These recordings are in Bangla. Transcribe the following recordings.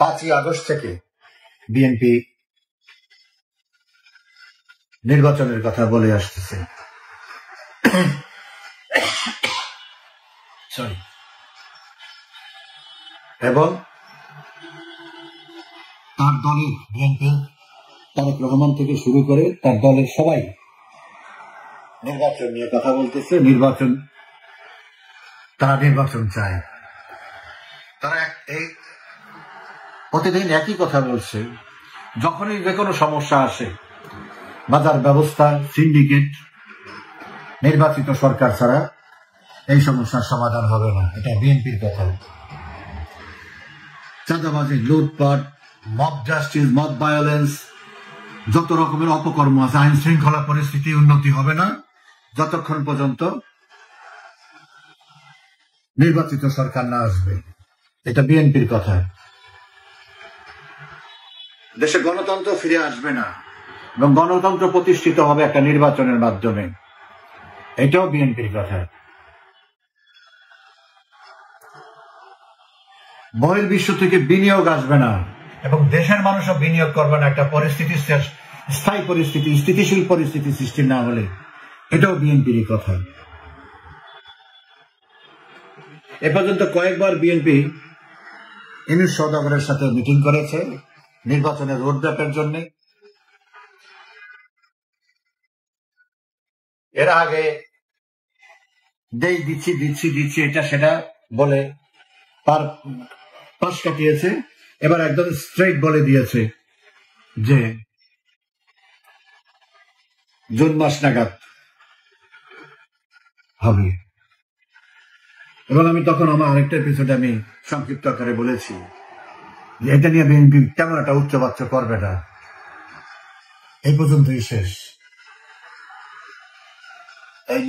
5ই আগস্ট থেকে বিএনপি নির্বাচনের কথা বলে আসতেছে। এবং তার দলের বিএনপি তারেক রহমান থেকে শুরু করে তার দলের সবাই নির্বাচন নিয়ে কথা বলতেছে। তারা নির্বাচন চায়। তারা এই প্রতিদিন একই কথা বলছে। যখনই যে কোনো সমস্যা আসে, বাজার ব্যবস্থা, সিন্ডিকেট, নির্বাচিত সরকার ছাড়া এই সমস্যার সমাধান হবে না। এটা বিএনপির কথা। চাঁদাবাজি, লুটপাট, মব জাস্টিস, মব ভায়োলেন্স, যত রকমের অপকর্ম আছে, আইন শৃঙ্খলা পরিস্থিতি উন্নতি হবে না যতক্ষণ পর্যন্ত নির্বাচিত সরকার না আসবে। এটা বিএনপির কথা। দেশে গণতন্ত্র ফিরে আসবে না এবং গণতন্ত্র প্রতিষ্ঠিত হবে একটা নির্বাচনের মাধ্যমে। এটাও বিএনপির কথা। বহির্বিশ্ব থেকে বিনিয়োগ আসবে না এবং দেশের মানুষও বিনিয়োগ করবে না একটা পরিস্থিতি, স্থায়ী পরিস্থিতি, স্থিতিশীল পরিস্থিতি সৃষ্টি না হলে। এটাও বিএনপির কথা। এ পর্যন্ত কয়েকবার বিএনপি ইউনূস সওদাগরের সাথে মিটিং করেছে নির্বাচনের রোডম্যাপের জন্য। এর আগে দিচ্ছি এটা সেটা বলে পাশ কাটিয়েছে। এবার একদম স্ট্রেট বলে দিয়েছে যে জুন মাস নাগাদ হবে। এবং আমি তখন আমার আরেকটা এপিসোডে আমি সংক্ষিপ্ত আকারে বলেছি যে এটা নিয়ে বিএনপি তেমন একটা উচ্চবাচ্য করবে না। এই পর্যন্তই শেষ। এই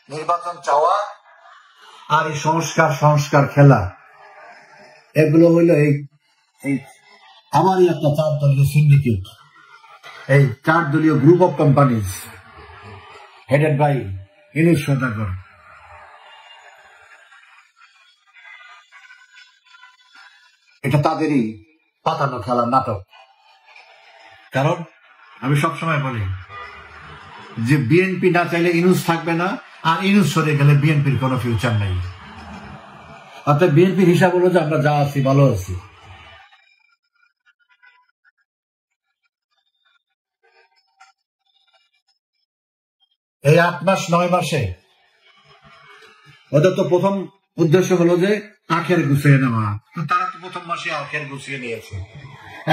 নির্বাচন চাওয়া আর এই সংস্কার খেলা, এগুলো হইল এই আমারই একটা 4 দলীয় সিন্ডিকেট, এই 4 দলীয় group of companies headed by Yunus Saudagar. এটা তাদেরই পাতানো খেলা, নাটক। কারণ আমি সবসময় বলি যে বিএনপি না চাইলে ইউনূস থাকবে না, আর ইউনূস সরে গেলে বিএনপির কোনো ফিউচার নেই। অর্থাৎ বিএনপির হিসাব হলো যে আমরা যা আছি ভালো আছি। এই 8 মাস 9 মাসে ওদের তো প্রথম উদ্দেশ্য হলো যে আখের গুছিয়ে নেওয়া। তারা তো প্রথম মাসে আখের গুছিয়ে নিয়েছে।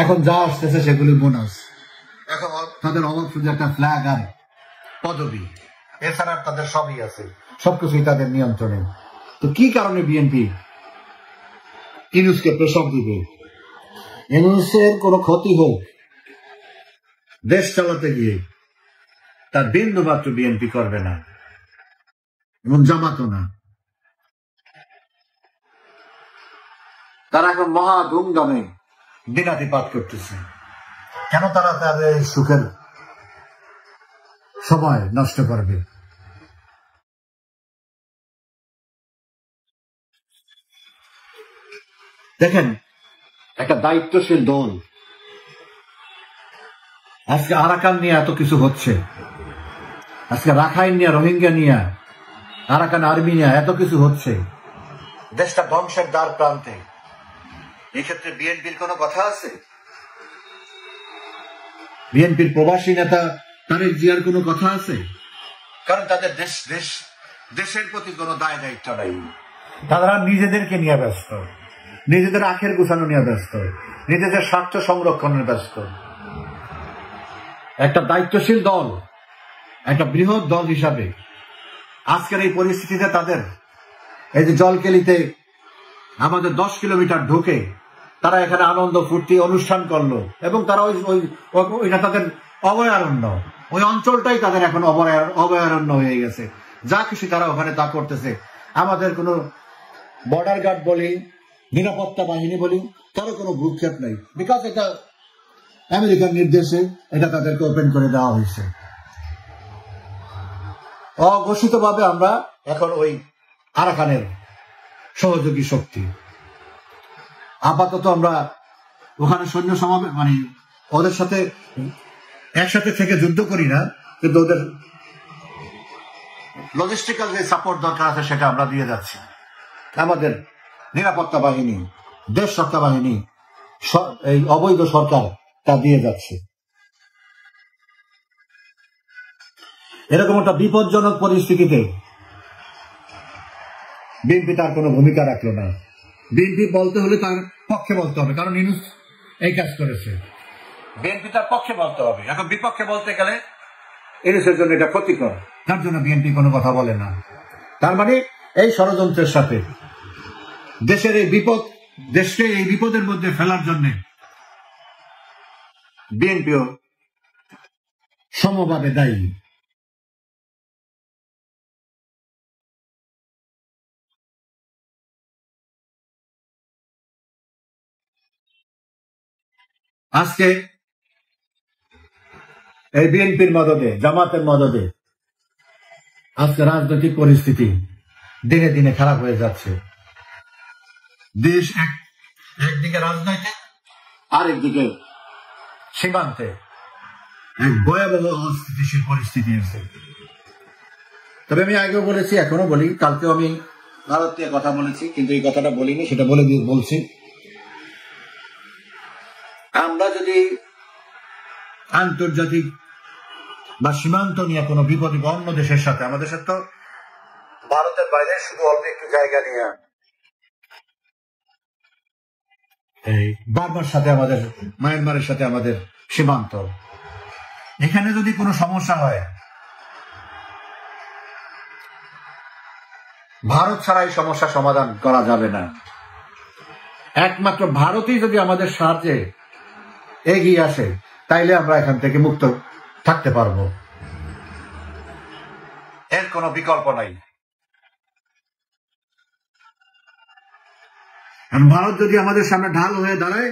এখন যা আসতেছে সেগুলি বোনাস। এখন তাদের অভাব শুধু একটা ফ্ল্যাগ আর পদবি, এছাড়া তাদের সবই আছে, সবকিছুই তাদের নিয়ন্ত্রণে। তো কি কারণে বিএনপি ইউনূসকে প্রেসার দিবে? ইউনূসের কোনো ক্ষতি হোক দেশ চালাতে গিয়ে তার বিন্দু মাত্র বিএনপি করবে না এবং জামাতও না। তারা এখন মহা ধুমধামে দিনাতিপাত করতেছে। কেন তারা তাদের সুখের সময় নষ্ট করবে? দেখেন, একটা দায়িত্বশীল দল আজকে আরাকান নিয়ে এত কিছু হচ্ছে, আজকে রাখাইন নিয়ে, রোহিঙ্গা নিয়ে, আরাকান আর্মি নিয়ে এত কিছু হচ্ছে, দেশটা ধ্বংসের দ্বার প্রান্তে। এক্ষেত্রে বিএনপির কোনো কথা আছে? বিএনপির প্রবাসী নেতা তারেক জিয়ার কোনো কথা আছে? কারণ তাদের দেশের প্রতি কোনো দায় দায়িত্ব নাই। তারা নিজেদেরকে নিয়ে ব্যস্ত, নিজেদের আখের গুছানো নিয়ে ব্যস্ত, নিজেদের স্বার্থ সংরক্ষণের ব্যস্ত। একটা দায়িত্বশীল দল, একটা বৃহৎ দল হিসাবে আজকের এই পরিস্থিতিতে তাদের এই যে জলকেলিতে আমাদের 10 কিলোমিটার ঢুকে তারা এখানে আনন্দ ফুর্তি অনুষ্ঠান করলো, এবং তারা ওইটা তাদের অভয়ারণ্য, ওই অঞ্চলটাই তাদের এখন অভয়ারণ্য হয়ে গেছে। যা খুশি তারা ওখানে তা করতেছে। আমাদের কোনো বর্ডার গার্ড বলি, নিরাপত্তা বাহিনী বলি, কারো কোনো ভ্রুক্ষেপ নেই। বিকজ এটা আমেরিকার নির্দেশে এটা তাদেরকে ওপেন করে দেওয়া হয়েছে। অঘোষিতভাবে আমরা এখন ওই আরাকানের সহযোগী শক্তি। আপাতত আমরা ওখানে সৈন্য সমাবেশ মানে ওদের সাথে একসাথে থেকে যুদ্ধ করি না, কিন্তু ওদের লজিস্টিক্যাল যে সাপোর্ট দরকার আছে সেটা আমরা দিয়ে যাচ্ছি। আমাদের নিরাপত্তা বাহিনী, দেশ রক্ষা বাহিনী, এই অবৈধ সরকার তা দিয়ে যাচ্ছে। এরকম একটা বিপজ্জনক পরিস্থিতিতে বিএনপি তার কোনো ভূমিকা রাখলো না। বিএনপি বলতে হলে তার পক্ষে বলতে হবে, কারণ ইউনূস এই কাজ করেছে। বিএনপি তার পক্ষে বলতে হবে। এখন বিপক্ষে বলতে গেলে ইউনূসের জন্য এটা ক্ষতিকর, তার জন্য বিএনপি কোনো কথা বলে না। তার মানে এই ষড়যন্ত্রের সাথে দেশের এই বিপদ, দেশকে এই বিপদের মধ্যে ফেলার জন্য বিএনপিও সমভাবে দায়ী। আজকে এই বিএনপির মদদে, জামাতের মদদে আজকে রাজনৈতিক পরিস্থিতি দিনে দিনে খারাপ হয়ে যাচ্ছে। দেশ একদিকে রাজনৈতিক, আরেকদিকে সীমান্তে এক ভয়াবহ অস্থিতিশীল পরিস্থিতি আছে। তবে আমি আগেও বলেছি, এখনো বলি, কালকেও আমি ভারত নিয়ে কথা বলেছি, কিন্তু এই কথাটা বলিনি, সেটা বলছি। আমরা যদি আন্তর্জাতিক বা সীমান্ত নিয়ে কোনো বিপদে অন্য দেশের সাথে, আমাদের সাথে তো ভারতের বাইরে শুধু অল্প একটু জায়গা নিয়ে এই বার্মার সাথে আমাদের, মায়ানমারের সাথে আমাদের সীমান্ত, এখানে যদি কোনো সমস্যা হয়, ভারত ছাড়া এই সমস্যা সমাধান করা যাবে না। একমাত্র ভারতই যদি আমাদের সাহায্যে এগিয়ে আসে, তাইলে আমরা এখান থেকে মুক্ত থাকতে পারবো, এর কোনো বিকল্প নাই। ভারত যদি আমাদের সামনে ঢাল হয়ে দাঁড়ায়,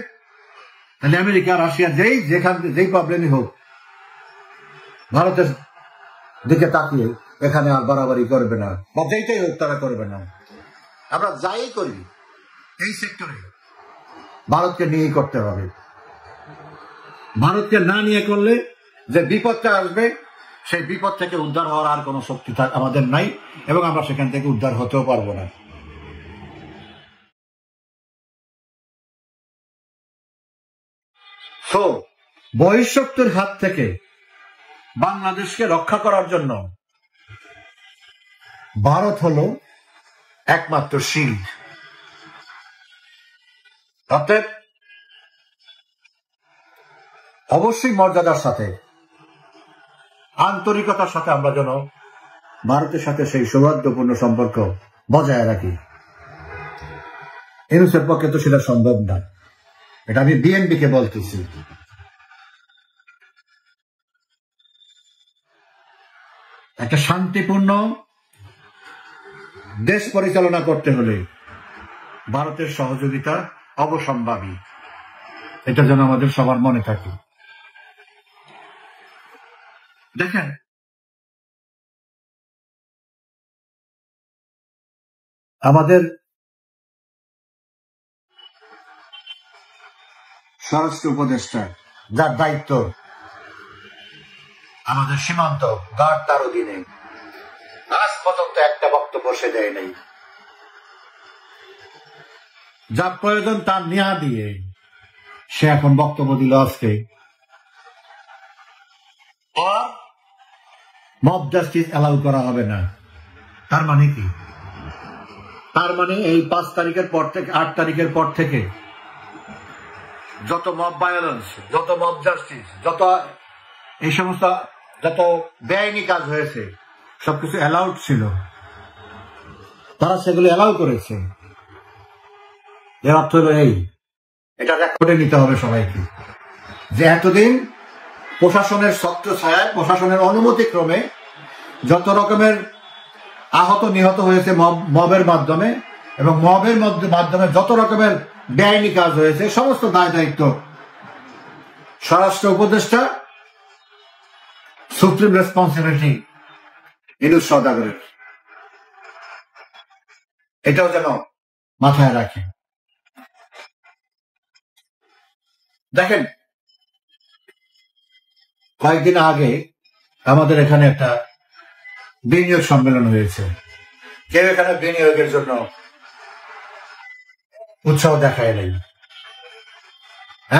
তাহলে আমেরিকা, রাশিয়া যেই প্রবলেমই হোক, ভারতের দিকে তাকিয়ে এখানে আর বাড়াবাড়ি করবে না, বা যেইটাই হোক তারা করবে না। আমরা যাই করি এই সেক্টরে ভারতকে নিয়েই করতে হবে। ভারতকে না নিয়ে করলে যে বিপদটা আসবে, সেই বিপদ থেকে উদ্ধার হওয়ার আর কোনো শক্তি আমাদের নাই, এবং আমরা সেখান থেকে উদ্ধার হতেও পারবো না। তো বহিঃশক্তির হাত থেকে বাংলাদেশকে রক্ষা করার জন্য ভারত হলো একমাত্র শিল্ড। অতএব অবশ্যই মর্যাদার সাথে, আন্তরিকতার সাথে আমরা যেন ভারতের সাথে সেই সৌহার্দ্যপূর্ণ সম্পর্ক বজায় রাখি। ইউনূসের পক্ষে তো সেটা সম্ভব না, এটা আমি বিএনপিকে বলতেছি। একটা শান্তিপূর্ণ দেশ পরিচালনা করতে হলে ভারতের সহযোগিতা অবশ্যম্ভাবী, এটা যেন আমাদের সবার মনে থাকে। দেখেন, আমাদের স্বরাষ্ট্র উপদেষ্টা, যার দায়িত্ব আমাদের সীমান্ত গার্ড, তার অধীনে আজ পর্যন্ত একটা বক্তব্য সে দেয় নাই। যা প্রয়োজন তার নেয়া দিয়ে সে এখন বক্তব্য দিল আজকে, মব জাস্টিস অ্যালাউ করা হবে না। তার মানে কি? তার মানে এই 5 তারিখের পর থেকে, 8 তারিখের পর থেকে যত মব ভায়োলেন্স, যত মব জাস্টিস, যত এই সমস্ত যত বেআইনি কাজ হয়েছে, সবকিছু অ্যালাউড ছিল, তারা সেগুলো অ্যালাউ করেছে। এর অর্থ হলো এই, এটা রেকর্ডে নিতে হবে সবাইকে, যে এতদিন প্রশাসনের ছত্র ছায়ায়, প্রশাসনের অনুমতি ক্রমে যত রকমের আহত নিহত হয়েছে মবের মাধ্যমে, এবং মবের মাধ্যমে যত রকমের বেআইনি কাজ হয়েছে, সমস্ত দায় দায়িত্ব স্বরাষ্ট্র উপদেষ্টা, সুপ্রিম রেসপন্সিবিলিটি ইউনূস সওদাগরের। এটাও যেন মাথায় রাখে। দেখেন, কয়েকদিন আগে আমাদের এখানে একটা বিনিয়োগ সম্মেলন হয়েছে। কেউ এখানে বিনিয়োগের জন্য উৎসাহ দেখায় নাই।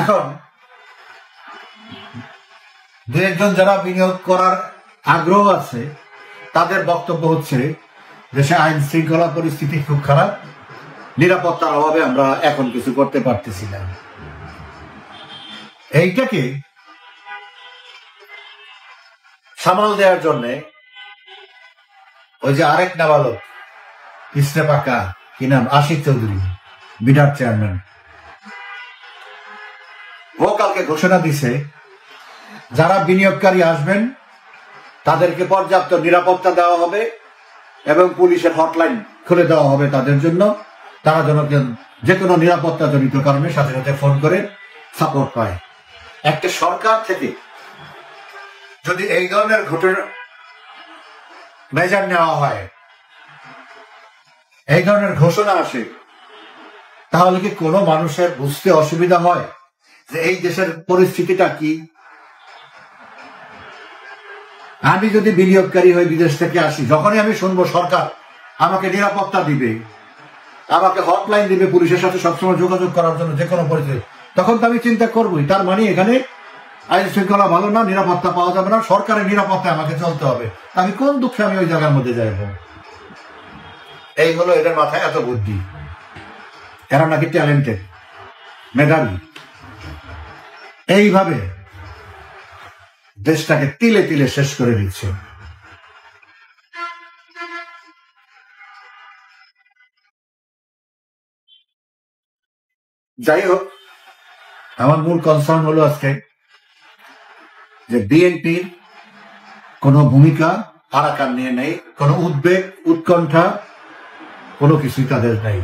এখন দু একজন যারা বিনিয়োগ করার আগ্রহ আছে, তাদের বক্তব্য হচ্ছে দেশে আইন শৃঙ্খলা পরিস্থিতি খুব খারাপ, নিরাপত্তার অভাবে আমরা এখন কিছু করতে পারতেছি না। এইটাকে সামাল দেওয়ার জন্য ওই যে আরেক নাবালক ইসরে পাকা, কি নাম, আশিক চৌধুরী, বিডার চেয়ারম্যান, ও কালকে ঘোষণা দিছে যারা বিনিয়োগকারী আসবেন তাদেরকে পর্যাপ্ত নিরাপত্তা দেওয়া হবে এবং পুলিশের হটলাইন খুলে দেওয়া হবে তাদের জন্য। তারা যেন যে কোনো নিরাপত্তা জনিত কারণে সাথে সাথে ফোন করে সাপোর্ট পায়। একটা সরকার থেকে যদি এই ধরনের ঘটনা মেজার নেওয়া হয়, এই ধরনের ঘোষণা আসে, তাহলে কি কোনো মানুষের বুঝতে অসুবিধা হয় যে এই দেশের পরিস্থিতিটা কি? আমি যদি বিনিয়োগকারী হয়ে বিদেশ থেকে আসি, যখনই আমি শুনবো সরকার আমাকে নিরাপত্তা দিবে, আমাকে হটলাইন দিবে পুলিশের সাথে সবসময় যোগাযোগ করার জন্য যে কোনো পরিস্থিতি, তখন তো আমি চিন্তা করবোই তার মানে এখানে আইন শৃঙ্খলা ভালো না, নিরাপত্তা পাওয়া যাবে না, সরকারের নিরাপত্তায় আমাকে চলতে হবে। আমি কোন দুঃখে আমি ওই জায়গার মধ্যে যাইব? এই হলো এদের মাথায় এত বুদ্ধি। এরা নাকি ট্যালেন্টেড, মেধাবী। এইভাবে দেশটাকে তিলে তিলে শেষ করে দিচ্ছে। যাই হোক, আমার মূল কনসার্ন হলো আজকে যে বিএনপির কোনো ভূমিকা আরাকান নিয়ে নেই, কোনো উদ্বেগ উৎকণ্ঠা কোনো কিছুই তাদের নেই।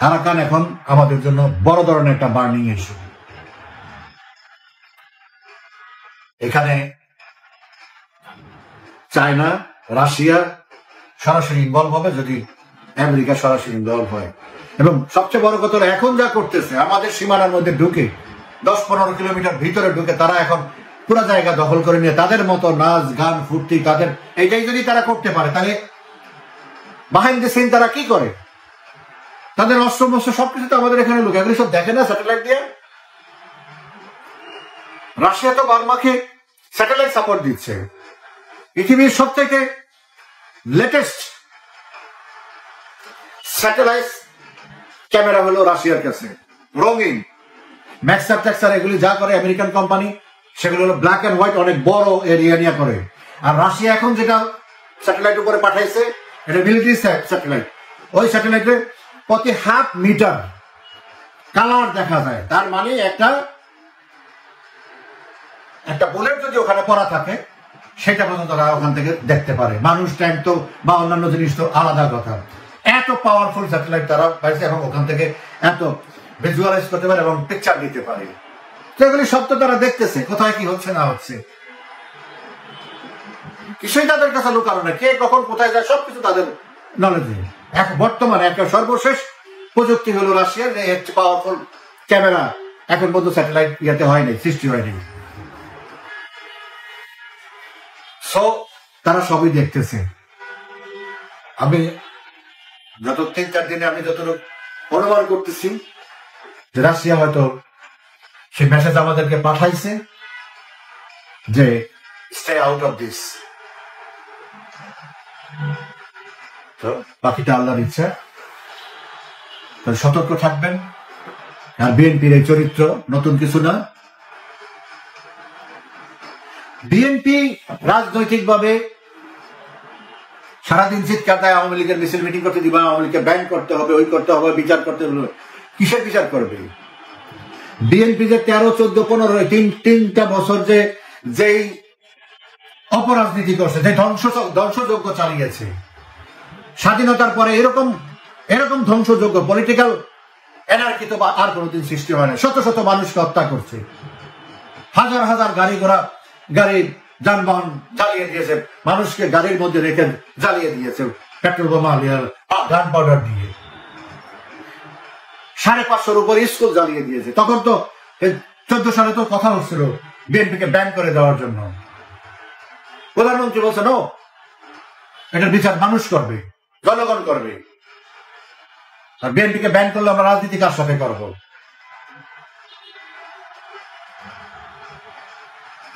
আরাকান এখন আমাদের জন্য বড় ধরনের একটা বার্নিং ইস্যু। এখানে চায়না, রাশিয়া সরাসরি ইনভলভ হবে যদি আমেরিকা সরাসরি ইনভলভ হয়। এবং সবচেয়ে বড় কথা, এখন যা করতেছে আমাদের সীমানার মধ্যে ঢুকে 10-15 কিলোমিটার ভিতরে ঢুকে তারা এখন পুরো জায়গা দখল করে নিয়ে তাদের মতো নাচ গান ফুর্তি, তাদের এইটাই যদি তারা করতে পারে, তাহলে বিহাইন্ড দ্য সিন তারা কি করে? তাদের অস্ত্র মস্ত্র সবকিছু তো আমাদের এখানে লোক, এগুলি সব দেখে না স্যাটেলাইট দিয়ে। রাশিয়া তো বার্মাকে স্যাটেলাইট সাপোর্ট দিচ্ছে। পৃথিবীর সবথেকে লেটেস্ট স্যাটেলাইট ক্যামেরা হলো রাশিয়ার কাছে, রঙিন ম্যাক্সার ট্যাক্সার এগুলি যা করে আমেরিকান কোম্পানি, সেগুলো হলো ব্ল্যাক এন্ড হোয়াইট, অনেক বড় এরিয়া নিয়ে করে। আর রাশিয়া এখন যেটা স্যাটেলাইট উপরে পাঠাইছে, এটা মিলিটারি স্যাটেলাইট। ওই স্যাটেলাইটে প্রতি হাফ মিটার কালার দেখা যায়। তার মানে একটা বুলেট যদি ওখানে পড়া থাকে সেটা পর্যন্ত তারা ওখান থেকে দেখতে পারে। মানুষ, ট্যাঙ্ক তো বা অন্যান্য জিনিস তো আলাদা কথা। এত পাওয়ারফুল স্যাটেলাইট তারা পাইছে এবং ওখান থেকে এত ভিজুয়ালাইজ করতে পারে এবং পিকচার দিতে পারে। তো এগুলি সব তো তারা দেখতেছে, কোথায় কি হচ্ছে না হচ্ছে, কিছুই তাদের কাছে লুকানো না। কে কখন কোথায় যায় সবকিছু তাদের নলেজে। বর্তমানে একটা সর্বশেষ প্রযুক্তি হলো রাশিয়ার পাওয়ারফুল ক্যামেরা, এখন পর্যন্ত স্যাটেলাইট ইয়াতে হয়নি, সৃষ্টি হয়নি। সো তারা সবই দেখতেছে। আমি গত 3-4 দিনে আমি যতটুকু অনুমান করতেছি যে রাশিয়া হয়তো সে মেসেজ আমাদেরকে পাঠাইছে যে স্টে আউট অফ দিস। তো বাকিটা আল্লাহর ইচ্ছা, সতর্ক থাকবেন। আর বিএনপির এই চরিত্র নতুন কিছু না। বিএনপি রাজনৈতিকভাবে সারাদিন চিৎকার দেয় আওয়ামী লীগের মিছিল মিটিং করতে দিবা, আওয়ামী লীগকে ব্যান করতে হবে, ওই করতে হবে, বিচার করতে হবে। কিসের বিচার করবে? বিএনপি যে 13-14-15 তিনটা বছর যেই অপরাজনীতি করছে, যে ধ্বংসযজ্ঞ চালিয়েছে, স্বাধীনতার পরে এরকম ধ্বংসযজ্ঞ পলিটিক্যাল এনার্কি তো আর কোনোদিন সৃষ্টি হয় না। শত শত মানুষকে হত্যা করছে, হাজার হাজার গাড়ি যানবাহন জ্বালিয়ে দিয়েছে, মানুষকে গাড়ির মধ্যে রেখে জ্বালিয়ে দিয়েছে পেট্রোল বোমা, গান পাউডার দিয়ে। 550-র উপর স্কুল জ্বালিয়ে দিয়েছে। তখন তো 14 সালে তো কথা হচ্ছিল বিএনপিকে ব্যান করে দেওয়ার জন্য। প্রধানমন্ত্রী বলছেন ও এটার বিচার মানুষ করবে, জনগণ করবে, আর বিএনপিকে ব্যান করলে আমরা রাজনীতি কার সাথে করবো?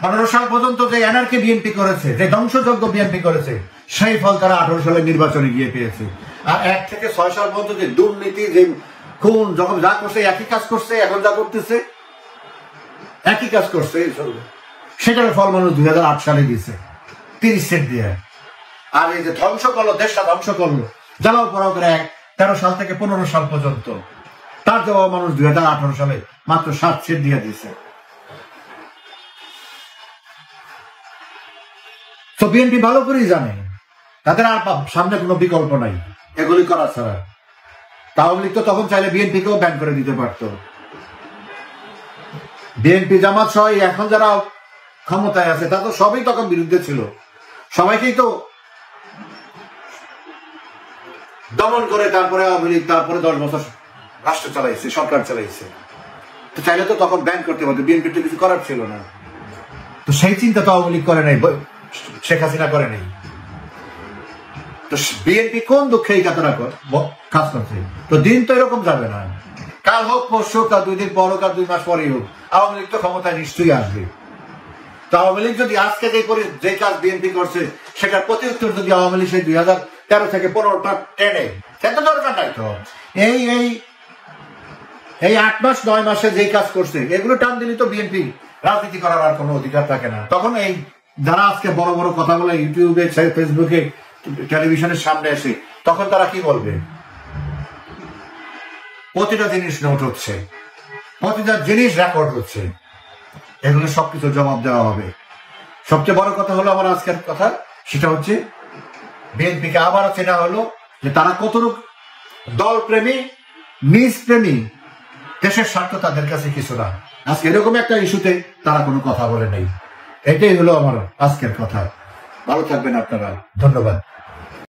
15 সাল পর্যন্ত যে এনআরকে বিএনপি করেছে, যে ধ্বংসযজ্ঞ বিএনপি করেছে, সেই ফল তারা 18 সালের নির্বাচনে গিয়ে পেয়েছে। আর 1 থেকে 6 সাল পর্যন্ত যে দুর্নীতি, যে খুন, যখন যা করছে একই কাজ করছে, এখন যা করতেছে একই কাজ করছে, সেটার ফল মানুষ 2008 সালে দিয়েছে 30 সেন্ট দিয়ে। আর এই যে ধ্বংস করলো, দেশটা ধ্বংস করলো, জ্বালাও পড়াও করে 13 সাল থেকে 15 সাল পর্যন্ত, তার জবাব মানুষ 2018 সালে মাত্র 7 সেন্ট দিয়ে দিয়েছে। তো বিএনপি ভালো করেই জানে তাদের আর সামনে কোনো বিকল্প নাই এগুলি করা ছাড়া। আওয়ামী লীগ তো তখন চাইলে বিএনপিকেও ব্যান করে দিতে পারত। বিএনপি, জামাত সহ এখন যারা ক্ষমতায় আছে তা তো সবই তখন বিরুদ্ধে ছিল, সবাইকেই তো দমন করে তারপরে আওয়ামী লীগ তারপরে 10 বছর রাষ্ট্র চালাইছে, সরকার চালাইছে। তো চাইলে তো তখন ব্যান করতে পারতো, বিএনপি তো কিছু করার ছিল না। তো সেই চিন্তা তো আওয়ামী লীগ করে নাই, শেখ হাসিনা করে নাই। তো বিএনপি কোন দুঃখে এই কাজ করছে? তো দিন তো এরকম যাবে না, কাল হোক পরশু হোক, 2 দিন পর হোক, 2 মাস পরেই হোক, আওয়ামী লীগ তো ক্ষমতায় নিশ্চয়ই আসবে। তো আওয়ামী লীগ যদি আজকে যে কাজ বিএনপি করছে সেটার প্রতি উত্তর যদি আওয়ামী লীগ সেই 2013 থেকে 15টা টেনে, সেটা দরকার নাই তো। এই 8 মাস 9 মাসে যেই কাজ করছে এগুলো টান দিলে তো বিএনপি রাজনীতি করার আর কোনো অধিকার থাকে না। তখন এই যারা আজকে বড় বড় কথা বলে ইউটিউবে, ফেসবুকে, টেলিভিশনের সামনে এসে, তখন তারা কি বলবে? প্রতিটা জিনিস নোট হচ্ছে, প্রতিটা জিনিস রেকর্ড হচ্ছে, এগুলো সবকিছু জবাব দেওয়া হবে। সবচেয়ে বড় কথা হলো আমার আজকের কথা, সেটা হচ্ছে বিএনপিকে আবারও চেনা হলো যে তারা কতটুকু দল প্রেমী, নিজ প্রেমী, দেশের স্বার্থ তাদের কাছে কিছু না। আজকে এরকম একটা ইস্যুতে তারা কোনো কথা বলে নেই। এটাই হলো আমার আজকের কথা। ভালো থাকবেন আপনারা, ধন্যবাদ।